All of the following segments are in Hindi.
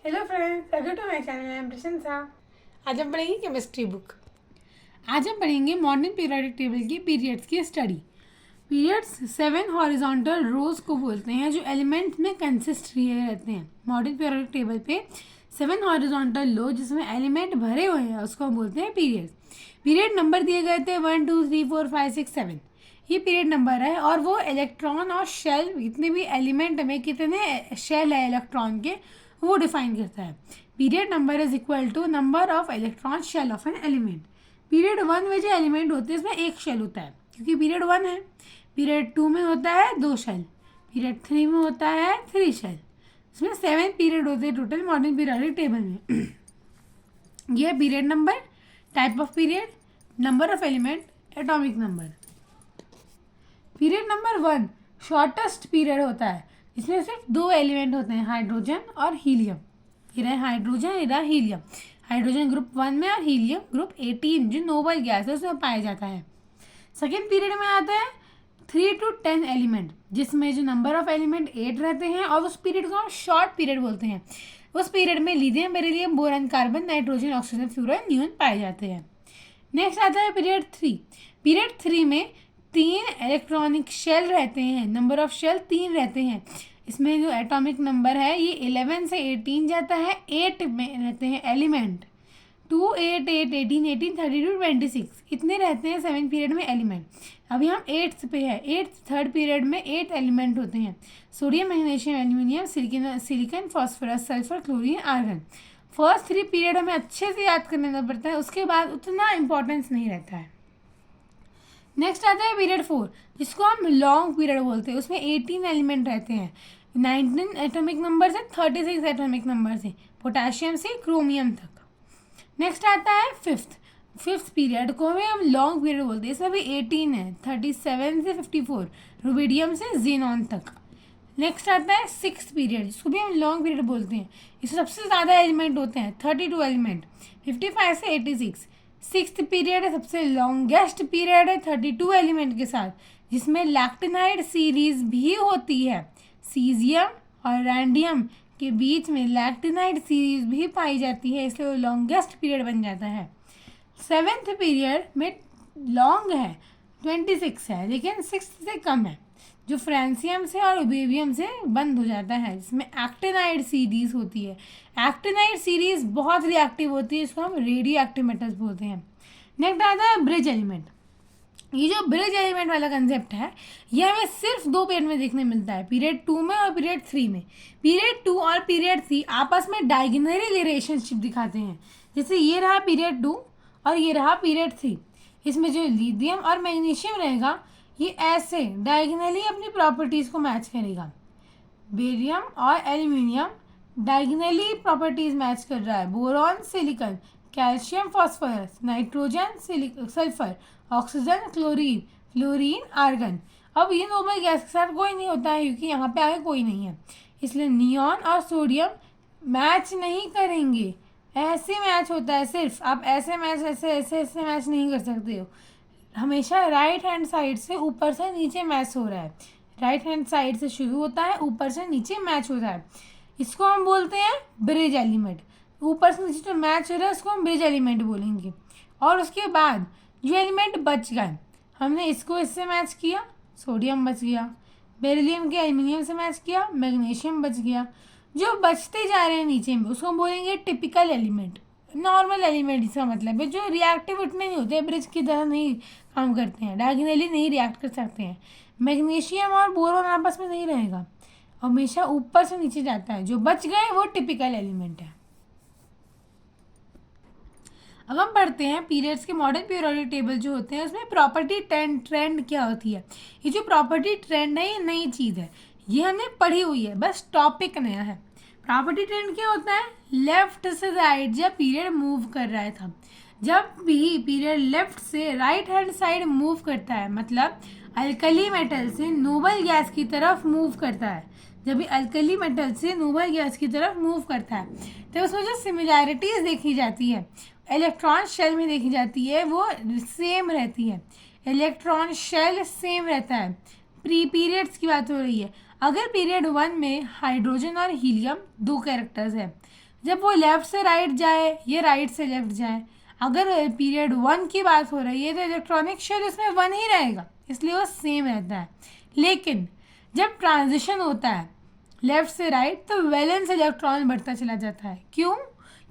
Hello friends, welcome to my channel. I am Prashansa. आज हम पढ़ेंगे केमिस्ट्री बुक। आज हम पढ़ेंगे मॉडर्न पीरियोडिक टेबल की पीरियड्स की स्टडी। पीरियड्स 7 हॉरिजॉन्टल रोज को बोलते हैं जो एलिमेंट में कंसिस्ट रहते हैं। मॉडर्न पीरियोडिक टेबल पे 7 हॉरिजॉन्टल रो जिसमें एलिमेंट भरे हुए हैं उसको हम बोलते हैं पीरियड्स। पीरियड नंबर दिए गए थे 1 2 3 4 5 6 7। ये पीरियड नंबर है और वो इलेक्ट्रॉन और शेल, जितने भी एलिमेंट में कितने शेल है इलेक्ट्रॉन के, वो डिफाइन करता है। Period number is equal to number of electron shell of an element. Period 1 में जो एलिमेंट होते हैं इसमें एक शेल होता है क्योंकि पीरियड 1 है। पीरियड 2 में होता है 2 शेल। पीरियड 3 में होता है 3 शेल। इसमें 7 पीरियड होते हैं टोटल मॉडर्न पीरियोडिक टेबल में। यह period number, type of period, number of element, atomic number. Period number 1 shortest period होता है। इसमें सिर्फ 2 एलिमेंट होते हैं, हाइड्रोजन और हीलियम। ये रहा हाइड्रोजन, ये रहा हीलियम। हाइड्रोजन ग्रुप 1 में और हीलियम ग्रुप 18 जो नोबल गैस है उसमें पाया जाता है। सेकेंड पीरियड में आता है 3 to 10 एलिमेंट, जिसमें जो नंबर ऑफ एलिमेंट 8 रहते हैं और उस पीरियड को हम शॉर्ट पीरियड बोलते हैं। उस पीरियड में lithium, beryllium, boron, carbon, nitrogen, oxygen, fluorine, neon पाए जाते हैं। नेक्स्ट आता है पीरियड 3। पीरियड 3 में 3 इलेक्ट्रॉनिक शेल रहते हैं। नंबर ऑफ शेल 3 रहते हैं। इसमें जो एटॉमिक नंबर है ये 11 से 18 जाता है। 8 में रहते हैं एलिमेंट, 2 8 8 18 18 32 26 इतने रहते हैं 7 पीरियड में एलिमेंट। अभी हम 8th पे है। 8th थर्ड पीरियड में 8 एलिमेंट होते हैं, sodium, magnesium, aluminium, silicon, phosphorus, sulphur, chlorine, argon. First 3 period हमें अच्छे से याद करना पड़ता है, उसके बाद उतना इंपॉर्टेंस नहीं रहता है। नेक्स्ट आता है पीरियड 4 जिसको हम लॉन्ग पीरियड बोलते हैं। उसमें 18 एलिमेंट रहते हैं, 19 एटॉमिक नंबर से 36 एटॉमिक नंबर से, पोटेशियम से क्रोमियम तक। नेक्स्ट आता है फिफ्थ पीरियड को हमें हम लॉन्ग पीरियड बोलते हैं। इसमें भी 18 है, 37 से 54, रुबिडियम से जीनॉन तक। नेक्स्ट आता है 6th पीरियड जिसको भी हम लॉन्ग पीरियड बोलते हैं। इसमें सबसे ज़्यादा एलिमेंट होते हैं, 32 एलिमेंट, 55 से 86। 6th पीरियड है, सबसे लॉन्गेस्ट पीरियड है 32 एलिमेंट के साथ, जिसमें लैक्टिनाइड सीरीज भी होती है। सीजियम और रैंडियम के बीच में लैक्टिनाइड सीरीज भी पाई जाती है, इसलिए वो लॉन्गेस्ट पीरियड बन जाता है। 7th पीरियड में लॉन्ग है, 26 है, लेकिन 6th से कम है, जो फ्रांसियम से और उबेबियम से बंद हो जाता है, जिसमें एक्टिनाइड सीरीज होती है। एक्टिनाइड सीरीज बहुत रिएक्टिव होती है, इसको हम रेडियो एक्टिव मेटल्स बोलते हैं। नेक्स्ट आता है ब्रिज एलिमेंट। ये जो ब्रिज एलिमेंट वाला कंसेप्ट है ये हमें सिर्फ 2 पीरियड में देखने मिलता है, पीरियड 2 में और पीरियड 3 में। पीरियड 2 और पीरियड 3 आपस में डायगोनली रिलेशनशिप दिखाते हैं। जैसे ये रहा पीरियड 2 और ये रहा पीरियड 3। इसमें जो लिथियम और मैग्नीशियम रहेगा ये ऐसे डायगोनली अपनी प्रॉपर्टीज़ को मैच करेगा। बेरियम और एल्यूमिनियम डायगोनली प्रॉपर्टीज मैच कर रहा है। Boron, silicon, calcium, phosphorus, nitrogen, sulphur, oxygen, chlorine, fluorine, argon. अब ये नोबल गैस के साथ कोई नहीं होता है क्योंकि यहाँ पे आगे कोई नहीं है, इसलिए नियॉन और सोडियम मैच नहीं करेंगे। ऐसे मैच होता है सिर्फ, आप ऐसे मैच ऐसे मैच नहीं कर सकते हो। हमेशा राइट हैंड साइड से ऊपर से नीचे मैच हो रहा है। राइट हैंड साइड से शुरू होता है, ऊपर से नीचे मैच होता है, इसको हम बोलते हैं ब्रिज एलिमेंट। ऊपर से नीचे जो मैच हो रहा है उसको हम ब्रिज एलिमेंट बोलेंगे। और उसके बाद जो एलिमेंट बच गए, हमने इसको इससे मैच किया, सोडियम बच गया, बेरिलियम के एल्यूमिनियम से मैच किया, मैग्नीशियम बच गया। जो बचते जा रहे हैं नीचे में उसको हम बोलेंगे टिपिकल एलिमेंट, नॉर्मल एलिमेंट। इसका मतलब है जो रिएक्टिव उतने नहीं होते, ब्रिज की तरह नहीं काम करते हैं, डायगोनली नहीं रिएक्ट कर सकते हैं। मैग्नीशियम और बोरॉन आपस में नहीं रहेगा, हमेशा ऊपर से नीचे जाता है। जो बच गए वो टिपिकल एलिमेंट है। अब हम पढ़ते हैं पीरियड्स के मॉडर्न पीरियोडिक टेबल जो होते हैं उसमें प्रॉपर्टी ट्रेंड क्या होती है। ये जो प्रॉपर्टी ट्रेंड है ये नई चीज़ है, ये हमने पढ़ी हुई है, बस टॉपिक नया है। प्रॉपर्टी ट्रेंड क्या होता है? लेफ्ट से राइट जब पीरियड मूव कर रहा था, जब भी पीरियड लेफ्ट से राइट हैंड साइड मूव करता है, मतलब अल्कली मेटल से नोबल गैस की तरफ मूव करता है, जब भी अल्कली मेटल से नोबल गैस की तरफ मूव करता है तो उसमें जो सिमिलैरिटीज देखी जाती है इलेक्ट्रॉन शेल में देखी जाती है वो सेम रहती है। इलेक्ट्रॉन शेल सेम रहता है। प्री पीरियड्स की बात हो रही है। अगर पीरियड 1 में हाइड्रोजन और हीलियम 2 कैरेक्टर्स है, जब वो लेफ्ट से राइट जाए, ये राइट से लेफ्ट जाए। अगर पीरियड 1 की बात हो रही है तो इलेक्ट्रॉनिक शेल इसमें 1 ही रहेगा, इसलिए वो सेम रहता है। लेकिन जब ट्रांजिशन होता है लेफ्ट से राइट तो वैलेंस इलेक्ट्रॉन बढ़ता चला जाता है। क्यों?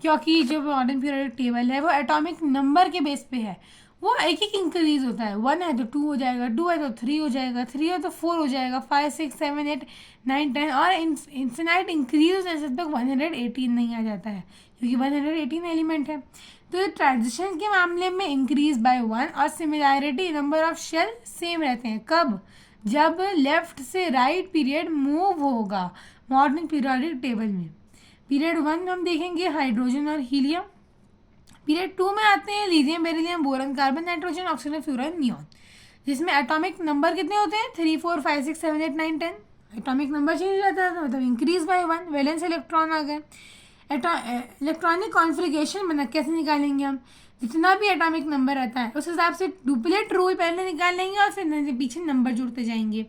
क्योंकि जो मॉडर्न पीरियोडिक टेबल है वो एटॉमिक नंबर के बेस पे है, वो एक एक इंक्रीज होता है। 1 है तो 2 हो जाएगा, 2 है तो 3 हो जाएगा, 3 है तो 4 हो जाएगा, 5 6 7 8 9 10 और इन्फिनाइट इंक्रीज जैसे तक 118 नहीं आ जाता है, क्योंकि 118 एलिमेंट है। तो ट्रांजिशन के मामले में इंक्रीज बाय 1 और similarity number of shell same रहते हैं। कब? जब लेफ्ट से राइट पीरियड मूव होगा मॉडर्न पीरियोडिक टेबल में। पीरियड 1 हम देखेंगे हाइड्रोजन और हीलियम। पीरियड 2 में आते हैं lithium, beryllium, boron, carbon, nitrogen, oxygen, fluorine, neon, जिसमें एटॉमिक नंबर कितने होते हैं? 3 4 5 6 7 8 9 10। एटॉमिक नंबर चेंज हो जाता है मतलब इंक्रीज बाय 1, वैलेंस इलेक्ट्रॉन आ गए। इलेक्ट्रॉनिक कॉन्फ़िगरेशन बना कैसे निकालेंगे हम? जितना भी एटॉमिक नंबर रहता है उस हिसाब से डुप्लीकेट रूल पहले निकाल लेंगे और फिर पीछे नंबर जुड़ते जाएंगे।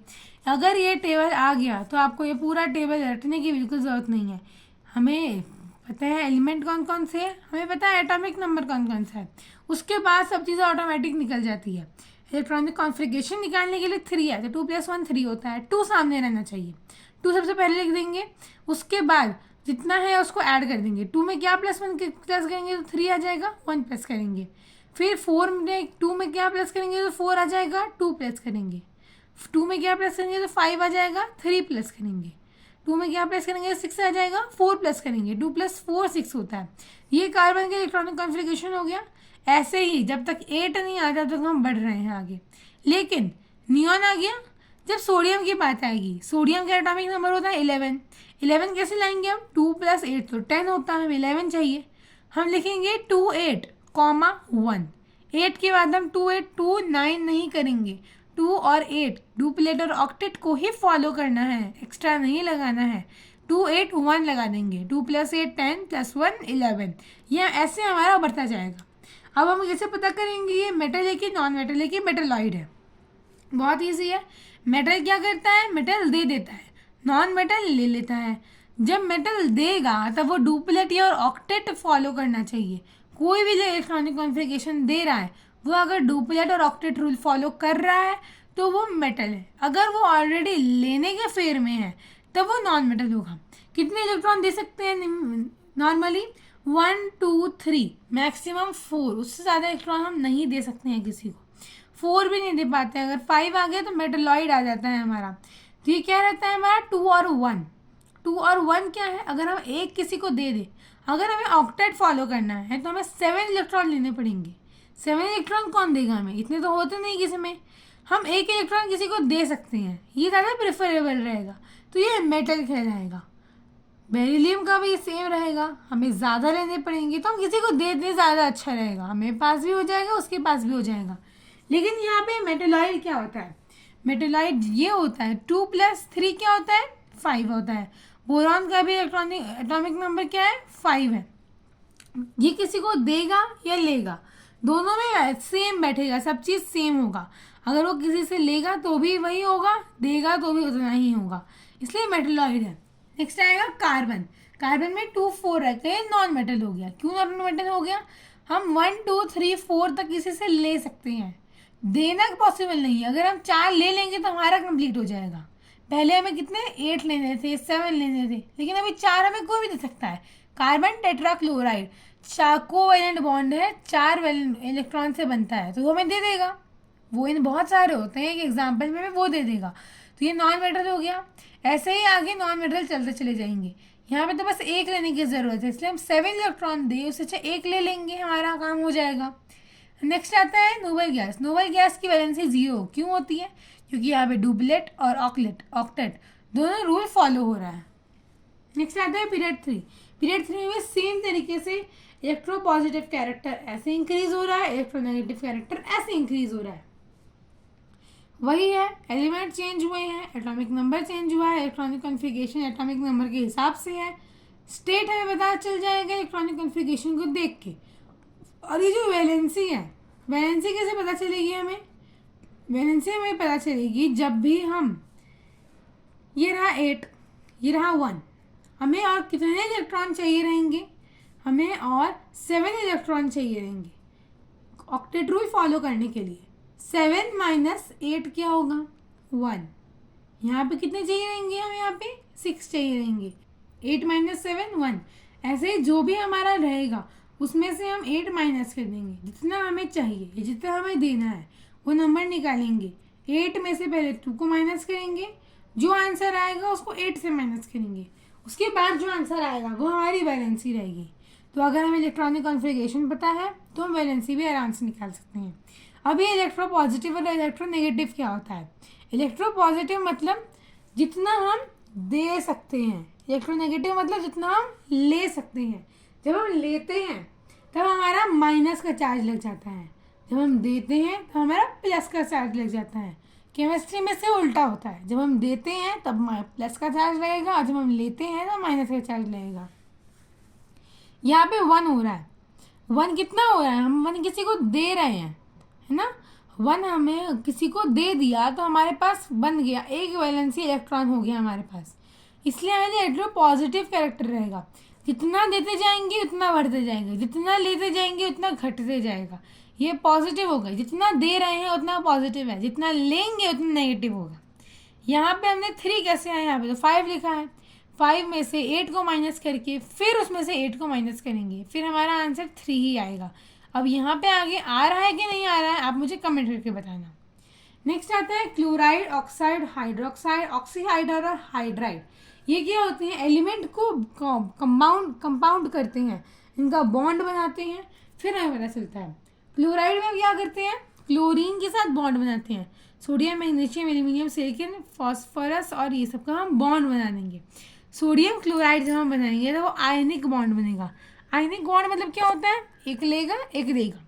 अगर ये टेबल आ गया तो आपको ये पूरा टेबल रटने की बिल्कुल ज़रूरत नहीं है। हमें पता है एलिमेंट कौन कौन से है, हमें पता है एटॉमिक नंबर कौन कौन सा है, उसके बाद सब चीज़ें ऑटोमेटिक निकल जाती है। इलेक्ट्रॉनिक कॉन्फ़िगरेशन निकालने के लिए 3 है तो 2 + 1 3 होता है, 2 सामने रहना चाहिए। 2 सबसे पहले लिख देंगे, उसके बाद जितना है उसको ऐड कर देंगे। 2 में क्या +1 प्लस करेंगे तो 3 आ जाएगा, 1 प्लस करेंगे। फिर 4 में 2 में क्या प्लस करेंगे तो 4 आ जाएगा, 2 प्लस करेंगे। 2 में क्या प्लस करेंगे तो 5 आ जाएगा, 3 प्लस करेंगे। 2 में क्या प्लस करेंगे तो 6 आ जाएगा, 4 प्लस करेंगे। 2 + 4 6 होता है। ये कार्बन का इलेक्ट्रॉनिक कॉन्फ़िगरेशन हो गया। ऐसे ही जब तक 8 नहीं आता तब तक हम बढ़ रहे हैं आगे। लेकिन नियॉन आ गया जब सोडियम की बात आएगी। सोडियम का एटॉमिक नंबर होता है 11। 11 कैसे लाएंगे हम? 2 + 8 तो 10 होता है, हमें 11 चाहिए। हम लिखेंगे 2 8, 1। 8 के बाद हम 2 8 2 9 नहीं करेंगे, 2 और 8 डुप्लेट और ऑक्टेट को ही फॉलो करना है, एक्स्ट्रा नहीं लगाना है। 2 8 1 लगा देंगे, 2 + 8 10 + 1 11। यह ऐसे हमारा बढ़ता जाएगा। अब हम कैसे पता करेंगे ये मेटल है कि नॉन मेटल है कि मेटलॉइड है? बहुत ईजी है। मेटल क्या करता है? मेटल दे देता है, नॉन मेटल ले लेता है। जब मेटल देगा तब वो डुप्लेट और ऑक्टेट फॉलो करना चाहिए। कोई भी जो इलेक्ट्रॉनिक कॉन्फ़िगरेशन दे रहा है वो अगर डुप्लेट और ऑक्टेट रूल फॉलो कर रहा है तो वो मेटल है। अगर वो ऑलरेडी लेने के फेर में है तब वो नॉन मेटल होगा। कितने इलेक्ट्रॉन दे सकते हैं नॉर्मली? 1 2 3, मैक्सिमम 4, उससे ज़्यादा इलेक्ट्रॉन हम नहीं दे सकते हैं किसी को। 4 भी नहीं दे पाते। अगर 5 आ गया तो मेटलॉइड आ जाता है हमारा। तो ये क्या रहता है हमारा? 2 और 1। 2 और 1 क्या है? अगर हम एक किसी को दे दे, अगर हमें ऑक्टेट फॉलो करना है तो हमें 7 इलेक्ट्रॉन लेने पड़ेंगे। 7 इलेक्ट्रॉन कौन देगा हमें? इतने तो होते नहीं किसी में। हम एक इलेक्ट्रॉन किसी को दे सकते हैं, ये ज़्यादा प्रेफरेबल रहेगा। तो ये मेटल कहलाएगा। बेरिलियम का भी सेम रहेगा, हमें ज़्यादा लेने पड़ेंगे तो हम किसी को दे दें, ज़्यादा अच्छा रहेगा। हमें पास भी हो जाएगा, उसके पास भी हो जाएगा। लेकिन यहाँ पे मेटलॉइड क्या होता है? मेटलॉइड ये होता है 2 + 3 क्या होता है? 5 होता है। बोरॉन का भी एटॉमिक नंबर क्या है? 5 है। ये किसी को देगा या लेगा, दोनों में सेम बैठेगा, सब चीज़ सेम होगा। अगर वो किसी से लेगा तो भी वही होगा, देगा तो भी उतना ही होगा, इसलिए मेटलॉइड है। नेक्स्ट आएगा कार्बन। कार्बन में 2 4 रहते हैं, नॉन मेटल हो गया। क्यों नॉन मेटल हो गया? हम 1 2 3 4 तक किसी से ले सकते हैं, देना पॉसिबल नहीं है। अगर हम 4 ले लेंगे तो हमारा कंप्लीट हो जाएगा। पहले हमें कितने 8 लेने थे, 7 लेने थे, लेकिन अभी 4 हमें कोई भी दे सकता है। कार्बन टेट्राक्लोराइड कोवैलेंट बॉन्ड है, 4 इलेक्ट्रॉन से बनता है, तो वो हमें दे देगा। वो इन बहुत सारे होते हैं, एक एग्जाम्पल में वो दे देगा। तो ये नॉन मेटल हो गया। ऐसे ही आगे नॉन मेटल चलते चले जाएंगे। यहाँ पे तो बस एक लेने की ज़रूरत है, इसलिए हम 7 इलेक्ट्रॉन दे, उससे अच्छा एक ले लेंगे, हमारा काम हो जाएगा। नेक्स्ट आता है नोबल गैस। नोबल गैस की वैलेंसी 0 क्यों होती है? क्योंकि यहाँ पे डुप्लेट और ऑक्टेट दोनों रूल फॉलो हो रहा है। नेक्स्ट आता है पीरियड 3। पीरियड 3 में सेम तरीके से इलेक्ट्रोपॉजिटिव कैरेक्टर ऐसे इंक्रीज हो रहा है, इलेक्ट्रोनेगेटिव कैरेक्टर ऐसे इंक्रीज हो रहा है। वही है, एलिमेंट चेंज हुए हैं, एटॉमिक नंबर चेंज हुआ है, इलेक्ट्रॉनिक कॉन्फ़िगरेशन एटॉमिक नंबर के हिसाब से है। स्टेट हमें पता चल जाएगा इलेक्ट्रॉनिक कॉन्फ़िगरेशन को देख के। और ये जो वैलेंसी है, वैलेंसी कैसे पता चलेगी हमें? वैलेंसी हमें पता चलेगी जब भी हम, ये रहा 8, ये रहा 1, हमें और कितने इलेक्ट्रॉन चाहिए रहेंगे? हमें और 7 इलेक्ट्रॉन चाहिए रहेंगे ऑक्टेट रूल फॉलो करने के लिए। 7 माइनस 8 क्या होगा? 1। यहाँ पे कितने चाहिए रहेंगे? हम यहाँ पे 6 चाहिए रहेंगे। 8 माइनस 7 1। ऐसे ही जो भी हमारा रहेगा उसमें से हम 8 माइनस कर देंगे, जितना हमें चाहिए, जितना हमें देना है वो नंबर निकालेंगे। 8 में से पहले 2 को माइनस करेंगे, जो आंसर आएगा उसको 8 से माइनस करेंगे, उसके बाद जो आंसर आएगा वो हमारी वैलेंसी रहेगी। तो अगर हमें इलेक्ट्रॉनिक कॉन्फ़िगरेशन पता है तो हम वैलेंसी भी आराम से निकाल सकते हैं। अब ये इलेक्ट्रो पॉजिटिव और इलेक्ट्रो नेगेटिव क्या होता है? इलेक्ट्रो पॉजिटिव मतलब जितना हम दे सकते हैं, इलेक्ट्रोनेगेटिव मतलब जितना हम ले सकते हैं। जब हम लेते हैं तब हमारा माइनस का चार्ज लग जाता है, जब हम देते हैं तो हमारा प्लस का चार्ज लग जाता है। केमिस्ट्री में से उल्टा होता है, जब हम देते हैं तब प्लस का चार्ज लगेगा और जब हम लेते हैं तो माइनस का चार्ज लगेगा। यहाँ पे 1 हो रहा है। 1 कितना हो रहा है? हम 1 किसी को दे रहे हैं, है ना। 1 हमें किसी को दे दिया तो हमारे पास बन गया एक वैलेंसी इलेक्ट्रॉन हो गया हमारे पास, इसलिए हमारे इलेक्ट्रो पॉजिटिव कैरेक्टर रहेगा। जितना देते जाएंगे उतना बढ़ते जाएंगे, जितना लेते जाएंगे उतना घटते जाएगा। ये पॉजिटिव होगा, जितना दे रहे हैं उतना पॉजिटिव है, जितना लेंगे उतना नेगेटिव होगा। यहाँ पे हमने 3 कैसे आया? यहाँ पे तो 5 लिखा है। 5 में से 8 को माइनस करके फिर उसमें से 8 को माइनस करेंगे, फिर हमारा आंसर 3 ही आएगा। अब यहाँ पे आगे आ रहा है कि नहीं आ रहा है आप मुझे कमेंट करके बताना। नेक्स्ट आता है क्लोराइड, ऑक्साइड, हाइड्रोक्साइड, ऑक्सीहाइड्राइड और हाइड्राइड। ये क्या होते हैं? एलिमेंट को कंपाउंड करते हैं, इनका बॉन्ड बनाते हैं, फिर हमें पता चलता है। क्लोराइड में क्या करते हैं? क्लोरीन के साथ बॉन्ड बनाते हैं। Sodium, magnesium, aluminium, silicon, phosphorus और ये सब का हम बॉन्ड बना देंगे। सोडियम क्लोराइड जब हम बनाएंगे तो वो आयनिक बॉन्ड बनेगा। आयनिक बॉन्ड मतलब क्या होता है? एक लेगा एक देगा।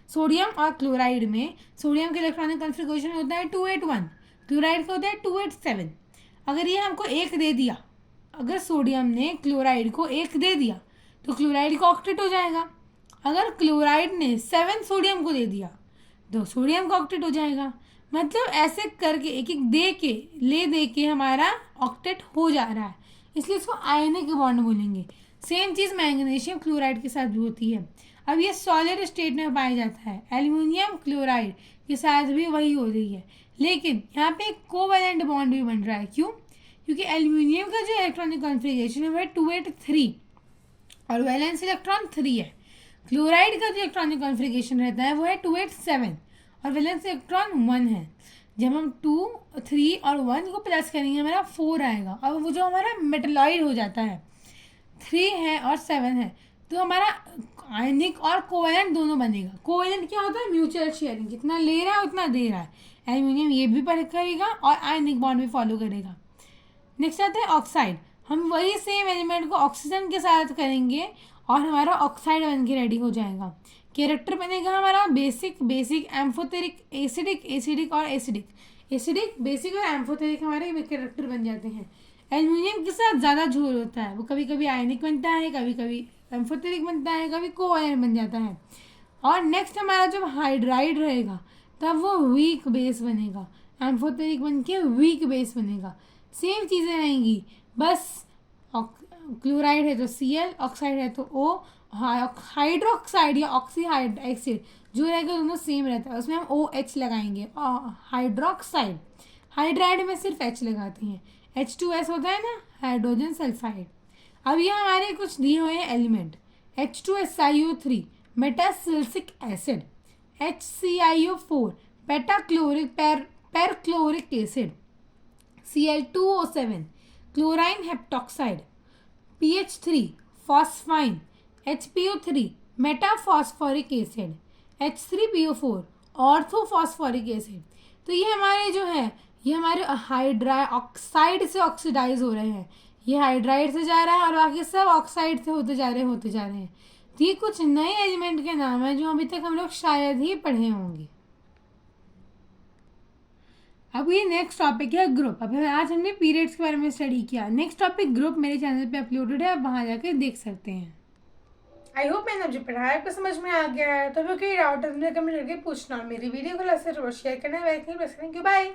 सोडियम और क्लोराइड में सोडियम का इलेक्ट्रॉनिक कॉन्फ़िगरेशन होता है 281, क्लोराइड का होता है 287। अगर ये हमको एक दे दिया, अगर सोडियम ने क्लोराइड को एक दे दिया तो क्लोराइड का ऑक्टेट हो जाएगा। अगर क्लोराइड ने 7 सोडियम को दे दिया तो सोडियम का ऑक्टेट हो जाएगा। मतलब ऐसे करके एक एक दे के हमारा ऑक्टेट हो जा रहा है, इसलिए इसको आयनिक बॉन्ड बोलेंगे। सेम चीज़ मैग्नीशियम क्लोराइड के साथ भी होती है। अब ये सॉलिड स्टेट में पाया जाता है। एल्यूमिनियम क्लोराइड के साथ भी वही हो रही है, लेकिन यहाँ पे एक कोवैलेंट बॉन्ड भी बन रहा है। क्यों? क्योंकि एल्यूमिनियम का जो इलेक्ट्रॉनिक कॉन्फ़िगरेशन है वो है 283 और वैलेंस इलेक्ट्रॉन 3 है। क्लोराइड का जो इलेक्ट्रॉनिक कॉन्फ़िगरेशन रहता है वो है 287 और वैलेंस इलेक्ट्रॉन 1 है। जब हम 2, 3 और 1 को प्लस करेंगे हमारा 4 आएगा और वो जो हमारा मेटलॉइड हो जाता है 3 है और 7 है, तो हमारा आयनिक और कोवैलेंट दोनों बनेगा। कोवैलेंट क्या होता है? म्यूचुअल शेयरिंग, जितना ले रहा है उतना दे रहा है। एल्यूमिनियम ये भी करेगा और आयनिक बॉन्ड भी फॉलो करेगा। नेक्स्ट आता है ऑक्साइड। हम वही सेम एलिमेंट को ऑक्सीजन के साथ करेंगे और हमारा ऑक्साइड बन के रेडी हो जाएगा। कैरेक्टर बनेगा हमारा बेसिक, एम्फोटेरिक, एसिडिक और एसिडिक, बेसिक और एम्फोटेरिक हमारे कैरेक्टर बन जाते हैं। एल्यूमिनियम के साथ ज़्यादा झोल होता है, वो कभी कभी आयनिक बनता है, कभी कभी एम्फोटेरिक बनता है, कभी कोवैलेंट बन जाता है। और नेक्स्ट हमारा जब हाइड्राइड रहेगा तब वो वीक बेस बनेगा, एम्फोटेरिक बन के वीक बेस बनेगा। सेम चीज़ें रहेंगी, बस क्लोराइड है तो Cl, ऑक्साइड है तो O, हाइड्रोक्साइड या ऑक्सीहाइड्राइड जो रहेगा दोनों सेम रहता है, उसमें हम OH लगाएंगे। हाइड्रोक्साइड, हाइड्राइड में सिर्फ H लगाते हैं। H2S होता है ना, हाइड्रोजन सल्फाइड। अब ये हमारे कुछ दिए हुए हैं element. H2SiO3 metasilicic acid, HCiO4 perchloric acid, Cl2O7 chlorine heptoxide, PH3 phosphine, HPO3 metaphosphoric acid, H3PO4 orthophosphoric acid. तो ये हमारे जो है ये हमारे ऑक्साइड से ऑक्सीडाइज हो रहे हैं। ये हाइड्राइड से जा रहा है और बाकी सब ऑक्साइड से होते जा रहे हैं। तो ये कुछ नए एलिमेंट के नाम हैं जो अभी तक हम लोग शायद ही पढ़े होंगे। अब ये नेक्स्ट टॉपिक है ग्रुप। अब आज हमने पीरियड्स के बारे में स्टडी किया। नेक्स्ट टॉपिक ग्रुप मेरे चैनल पे अपलोडेड है, आप वहाँ जाकर देख सकते हैं। आई होप मैंने जो पढ़ाया आपको समझ में आ गया है। तो कोई डाउट है कमेंट करके पूछना और मेरी वीडियो को लाइक और शेयर करना। बाय।